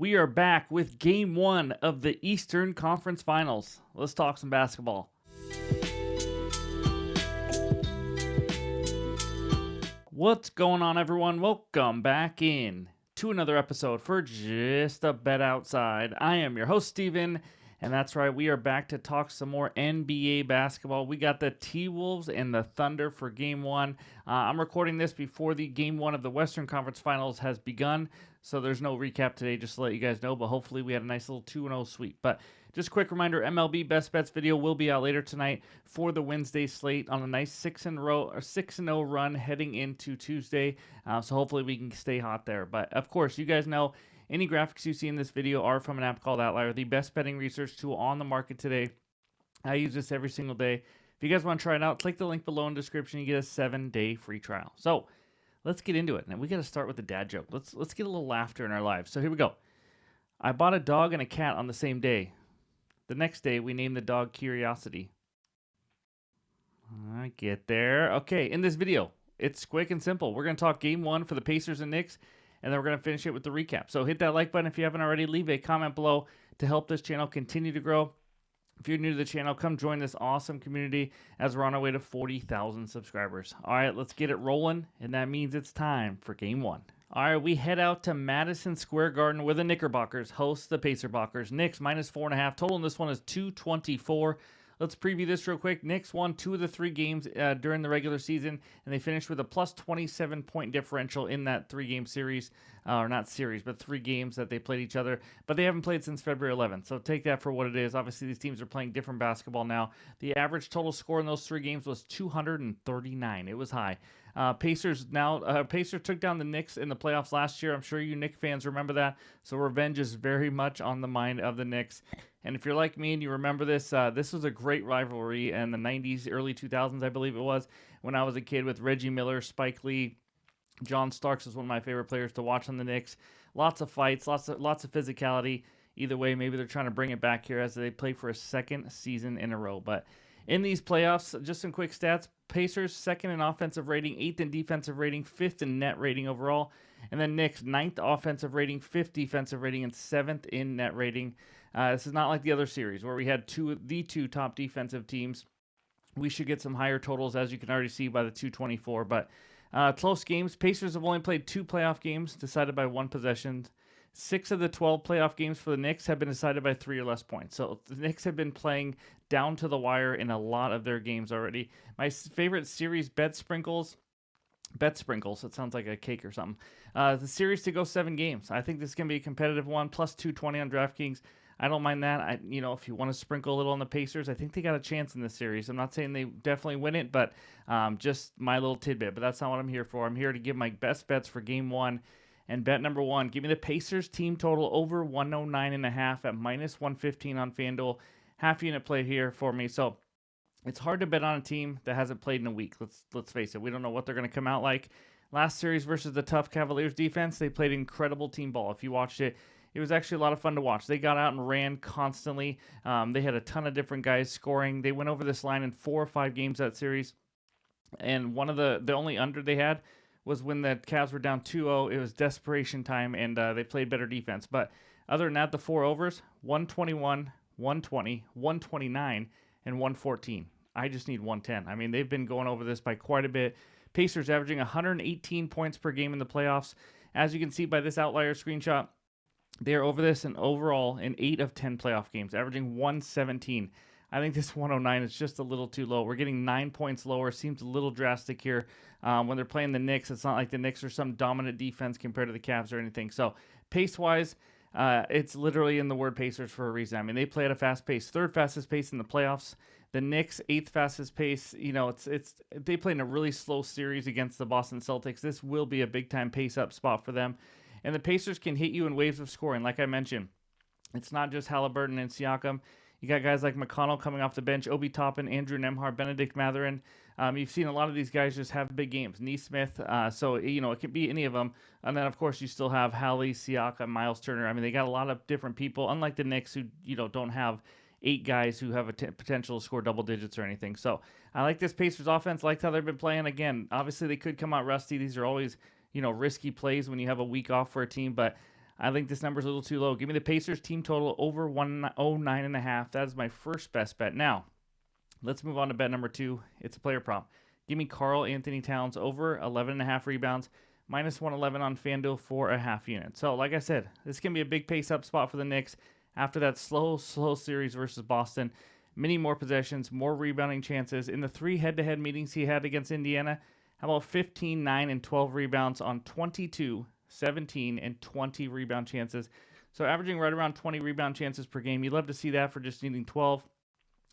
We are back with Game 1 of the Eastern Conference Finals. Let's talk some basketball. What's going on, everyone? Welcome back in to another episode for Just a Bet Outside. I am your host, Steven, and that's right, we are back to talk some more NBA basketball. We got the T-Wolves and the Thunder for Game 1. I'm recording this before the Game 1 of the Western Conference Finals has begun, so there's no recap today, just to let you guys know, but hopefully we had a nice little 2-0 sweep. But just a quick reminder, MLB Best Bets video will be out later tonight for the Wednesday slate on a nice 6-0 run heading into Tuesday, so hopefully we can stay hot there. But of course, you guys know, any graphics you see in this video are from an app called OUTLIER, the best betting research tool on the market today. I use this every single day. If you guys want to try it out, click the link below in the description. You get a 7-day free trial. So let's get into it. Now we got to start with the dad joke. Let's get a little laughter in our lives. So here we go. I bought a dog and a cat on the same day. The next day, we named the dog Curiosity. I get there. Okay, in this video, it's quick and simple. We're going to talk Game 1 for the Pacers and Knicks, and then we're going to finish it with the recap. So hit that like button if you haven't already. Leave a comment below to help this channel continue to grow. If you're new to the channel, come join this awesome community as we're on our way to 40,000 subscribers. All right, let's get it rolling, and that means it's time for Game 1. All right, we head out to Madison Square Garden where the Knickerbockers host the Pacerbockers. Knicks -4.5. Total in this one is 224. Let's preview this real quick. Knicks won 2 of the 3 games during the regular season, and they finished with a plus 27-point differential in that 3-game series. Or not series, but 3 games that they played each other. But they haven't played since February 11th, so take that for what it is. Obviously, these teams are playing different basketball now. The average total score in those 3 games was 239. It was high. Pacers took down the Knicks in the playoffs last year. I'm sure you Knicks fans remember that. So revenge is very much on the mind of the Knicks. And if you're like me and you remember this, this was a great rivalry in the 90s, early 2000s, I believe it was, when I was a kid with Reggie Miller, Spike Lee. John Starks is one of my favorite players to watch on the Knicks. Lots of fights, lots of physicality. Either way, maybe they're trying to bring it back here as they play for a second season in a row. But in these playoffs, just some quick stats. Pacers, 2nd in offensive rating, 8th in defensive rating, 5th in net rating overall. And then Knicks, 9th offensive rating, 5th defensive rating, and 7th in net rating. This is not like the other series where we had the two top defensive teams. We should get some higher totals, as you can already see by the 224. But close games. Pacers have only played 2 playoff games, decided by 1 possession. 6 of the 12 playoff games for the Knicks have been decided by 3 or less points. So the Knicks have been playing down to the wire in a lot of their games already. My favorite series, Bet Sprinkles. It sounds like a cake or something. The series to go 7 games. I think this is going to be a competitive one, plus 220 on DraftKings. I don't mind that. If you want to sprinkle a little on the Pacers, I think they got a chance in this series. I'm not saying they definitely win it, but just my little tidbit. But that's not what I'm here for. I'm here to give my best bets for Game 1. And bet number 1, give me the Pacers team total over 109.5 at -115 on FanDuel. Half unit play here for me. So it's hard to bet on a team that hasn't played in a week. Let's face it. We don't know what they're going to come out like. Last series versus the tough Cavaliers defense, they played incredible team ball. If you watched it, it was actually a lot of fun to watch. They got out and ran constantly. They had a ton of different guys scoring. They went over this line in 4 or 5 games that series. And one of the only under they had was when the Cavs were down 2-0. It was desperation time, and they played better defense. But other than that, the 4 overs, 121, 120, 129, and 114. I just need 110. I mean, they've been going over this by quite a bit. Pacers averaging 118 points per game in the playoffs. As you can see by this outlier screenshot, they are over this and overall in 8 of 10 playoff games, averaging 117. I think this 109 is just a little too low. We're getting 9 points lower. Seems a little drastic here. When they're playing the Knicks, it's not like the Knicks are some dominant defense compared to the Cavs or anything. So pace-wise, it's literally in the word Pacers for a reason. I mean, they play at a fast pace, 3rd fastest pace in the playoffs. The Knicks, 8th fastest pace. They play in a really slow series against the Boston Celtics. This will be a big-time pace-up spot for them. And the Pacers can hit you in waves of scoring. Like I mentioned, it's not just Halliburton and Siakam. You got guys like McConnell coming off the bench, Obi Toppin, Andrew Nembhard, Benedict Mathurin. You've seen a lot of these guys just have big games. Neesmith, so it could be any of them. And then, of course, you still have Hallie, Siakam, Miles Turner. I mean, they got a lot of different people, unlike the Knicks who, don't have 8 guys who have a potential to score double digits or anything. So I like this Pacers offense. Liked how they've been playing. Again, obviously they could come out rusty. These are always, risky plays when you have a week off for a team. But I think this number is a little too low. Give me the Pacers team total over 109.5. That is my first best bet. Now, let's move on to bet number 2. It's a player prop. Give me Karl Anthony Towns over 11.5 rebounds, minus 111 on FanDuel for a half unit. So, like I said, this can be a big pace up spot for the Knicks after that slow series versus Boston. Many more possessions, more rebounding chances. In the 3 head-to-head meetings he had against Indiana, how about 15, 9, and 12 rebounds on 22, 17, and 20 rebound chances. So averaging right around 20 rebound chances per game. You'd love to see that for just needing 12.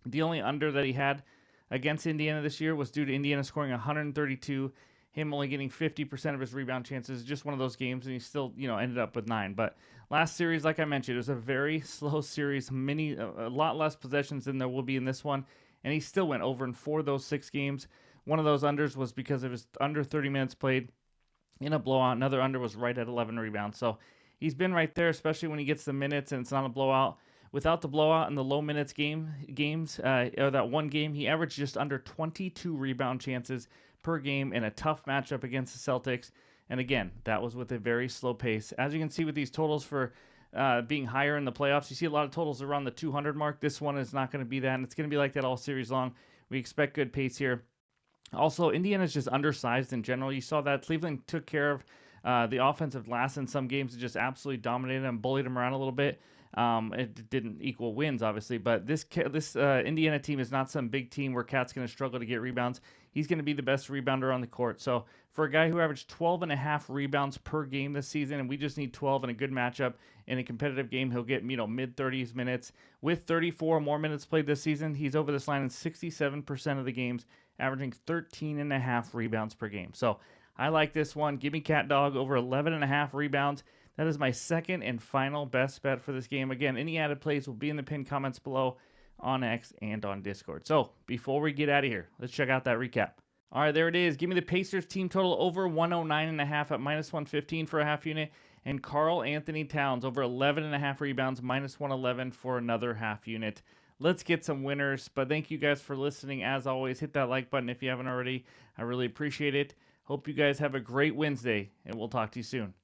The only under that he had against Indiana this year was due to Indiana scoring 132, him only getting 50% of his rebound chances. Just one of those games, and he still, ended up with 9. But last series, like I mentioned, it was a very slow series, a lot less possessions than there will be in this one, and he still went over in 4 of those 6 games. One of those unders was because of his under 30 minutes played in a blowout. Another under was right at 11 rebounds. So he's been right there, especially when he gets the minutes and it's not a blowout. Without the blowout and the low minutes games, or that one game, he averaged just under 22 rebound chances per game in a tough matchup against the Celtics. And again, that was with a very slow pace. As you can see with these totals for being higher in the playoffs, you see a lot of totals around the 200 mark. This one is not going to be that, and it's going to be like that all series long. We expect good pace here. Also, Indiana's just undersized in general. You saw that Cleveland took care of the offensive glass in some games and just absolutely dominated them, bullied them around a little bit. It didn't equal wins, obviously, but this Indiana team is not some big team where Cat's going to struggle to get rebounds. He's going to be the best rebounder on the court. So for a guy who averaged 12.5 rebounds per game this season, and we just need 12 in a good matchup in a competitive game, he'll get mid-30s minutes. With 34 more minutes played this season, he's over this line in 67% of the games, averaging 13.5 rebounds per game. So I like this one. Give me Cat Dog over 11.5 rebounds. That is my second and final best bet for this game. Again, any added plays will be in the pinned comments below on X and on Discord. So before we get out of here, let's check out that recap. All right, there it is. Give me the Pacers team total over 109.5 at minus 115 for a half unit, and Karl Anthony Towns over 11.5 rebounds, minus 111 for another half unit. Let's get some winners. But thank you guys for listening. As always, hit that like button if you haven't already. I really appreciate it. Hope you guys have a great Wednesday, and we'll talk to you soon.